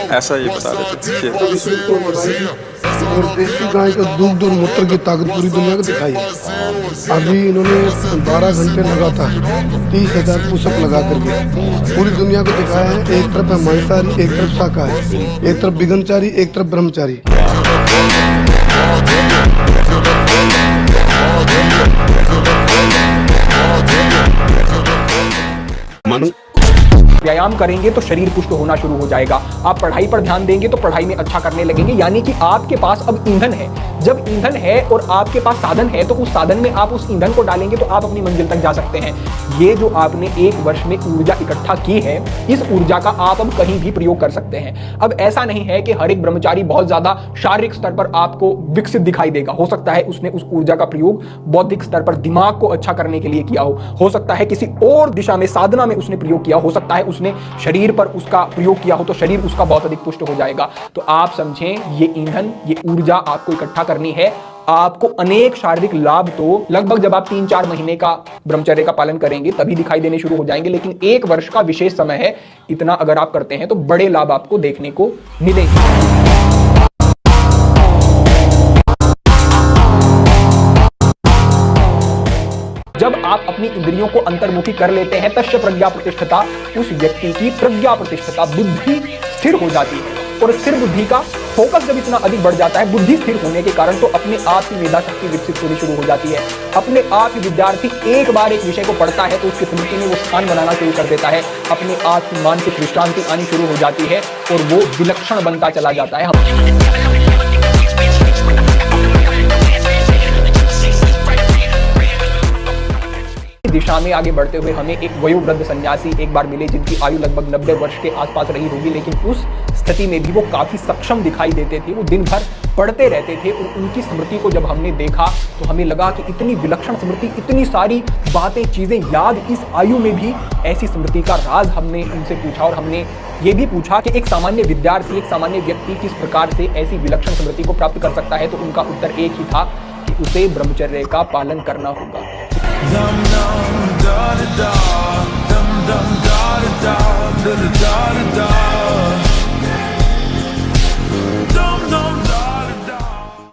ऐसा ही बता रहे थे। और देसी गाय का दूध और मूत्र की ताकत पूरी दुनिया को दिखाई है। अभी इन्होंने 12 घंटे लगातार 30,000 पुशअप लगा करके पूरी दुनिया को दिखाया है। एक तरफ है मांसाहारी, एक तरफ शाकाहारी, एक तरफ विघ्नचारी, एक तरफ ब्रह्मचारी। मनु व्यायाम करेंगे तो शरीर पुष्ट होना शुरू हो जाएगा। आप पढ़ाई पर ध्यान देंगे तो पढ़ाई में अच्छा करने लगेंगे, यानी कि आपके पास अब ईंधन है। जब ईंधन है और आपके पास साधन है तो उस साधन में आप उस ईंधन को डालेंगे तो आप अपनी मंजिल तक जा सकते हैं। ये जो आपने एक वर्ष में ऊर्जा इकट्ठा की है, इस ऊर्जा का आप अब कहीं भी प्रयोग कर सकते हैं। अब ऐसा नहीं है कि हर एक ब्रह्मचारी बहुत ज्यादा शारीरिक स्तर पर आपको विकसित दिखाई देगा। हो सकता है उसने उस ऊर्जा का प्रयोग बौद्धिक स्तर पर दिमाग को अच्छा करने के लिए किया हो सकता है किसी और दिशा में साधना में उसने प्रयोग किया, हो सकता है उसने शरीर पर उसका प्रयोग किया हो तो शरीर उसका बहुत अधिक पुष्ट हो जाएगा। तो आप समझें, ये ईंधन, ये ऊर्जा आपको इकट्ठा करनी है। आपको अनेक शारीरिक लाभ तो लगभग जब आप 3-4 महीने का ब्रह्मचर्य का पालन करेंगे तभी दिखाई देने शुरू हो जाएंगे, लेकिन 1 वर्ष का विशेष समय है। इतना अगर आप करते हैं तो बड़े लाभ आपको देखने को मिलेंगे। जब आप अपनी इंद्रियों को अंतर्मुखी कर लेते हैं, तस्य प्रज्ञा प्रतिष्ठता, उस व्यक्ति की प्रज्ञा प्रतिष्ठता, बुद्धि स्थिर हो जाती है। और स्थिर बुद्धि का फोकस जब इतना अधिक बढ़ जाता है, बुद्धि स्थिर होने के कारण, तो अपने आप ही मेधा शक्ति विकसित होनी शुरू हो जाती है। अपने आप ही विद्यार्थी एक बार एक विषय को पढ़ता है तो उसकी स्मृति में वो स्थान बनाना शुरू कर देता है। अपने आप की मानसिक विश्रांति आनी शुरू हो जाती है और वो विलक्षण बनता चला जाता है। दिशा में आगे बढ़ते हुए हमें एक वयोवृद्ध सन्यासी एक बार मिले जिनकी आयु लगभग 90 वर्ष के आसपास रही होगी, लेकिन उस स्थिति में भी वो काफी सक्षम दिखाई देते थे। वो दिन भर पढ़ते रहते थे और उनकी स्मृति को जब हमने देखा तो हमें लगा कि इतनी विलक्षण स्मृति, इतनी सारी बातें, चीजें याद इस आयु में भी, ऐसी स्मृति का राज हमने उनसे पूछा। और हमने ये भी पूछा कि एक सामान्य विद्यार्थी, एक सामान्य व्यक्ति किस प्रकार से ऐसी विलक्षण स्मृति को प्राप्त कर सकता है। तो उनका उत्तर एक ही था कि उसे ब्रह्मचर्य का पालन करना होगा।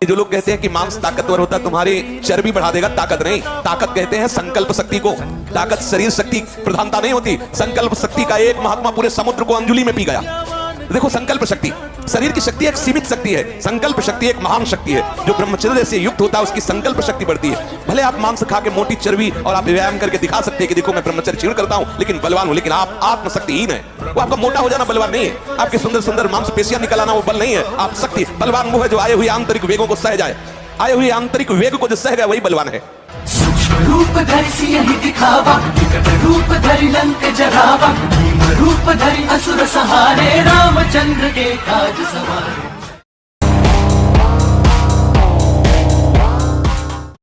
जो लोग कहते हैं कि मांस ताकतवर होता है, तुम्हारी चर्बी बढ़ा देगा, ताकत नहीं। ताकत कहते हैं संकल्प शक्ति को। ताकत शरीर शक्ति प्रधानता नहीं होती। संकल्प शक्ति का एक महात्मा पूरे समुद्र को अंजुली में पी गया। देखो, संकल्प शक्ति, शरीर की शक्ति एक सीमित शक्ति है, संकल्प शक्ति एक महान शक्ति है। जो ब्रह्मचर्य से युक्त होता है उसकी संकल्प शक्ति बढ़ती है। भले आप मांस खा के मोटी चर्बी और आप व्यायाम करके दिखा सकते हैं कि देखो मैं ब्रह्मचर्य क्षीण करता हूं लेकिन बलवान हूं, लेकिन आप आत्मशक्तिहीन है। वो आपका मोटा हो जाना बलवान नहीं है, आपके सुंदर सुंदर मांसपेशियां निकल आना वो बल नहीं है। आप शक्ति, बलवान वो है जो आए हुए आंतरिक वेगों को सह जाए। आए हुए आंतरिक वेग को जो सह गया वही बलवान है। सूक्ष्म रूप धरि सियहि दिखावा, विकट रूप धरि लंक जरावा, भीम रूप धरि असुर सहारे, रामचंद्र के काज सवारे।